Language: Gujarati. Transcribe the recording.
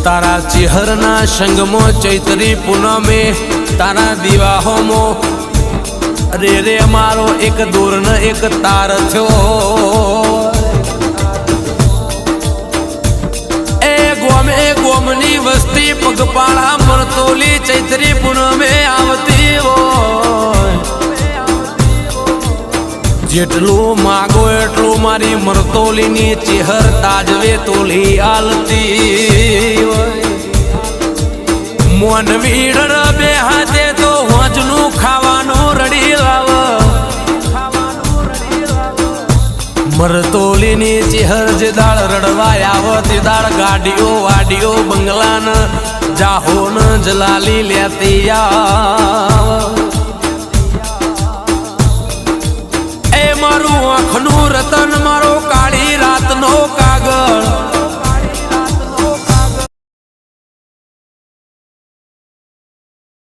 તારા ચિહરના સંગમો ચૈત્રી પૂનમે તારા દિવાહોમો રે રે મારો એક દૂર ન એક તાર થયો એ ગોમની વસ્તી પગપાળા મરતોલી ચૈત્રી પૂનમે આવતી હોય જેટલું માગો એટલું મારી મરતોલીની ચેહર તાજવે તોલી આલતી મોન વીડ બે હાથે તો હોજનું ખાવાનું રડી લાવ મરતોલીની ચેહર જે દાળ રડવાય આવતી દાળ ગાડીઓ વાડીઓ બંગલાન જાહોન જલાલી લેતી આવ મારું આંખનું રતન મારો કાળી રાતનો કાગળ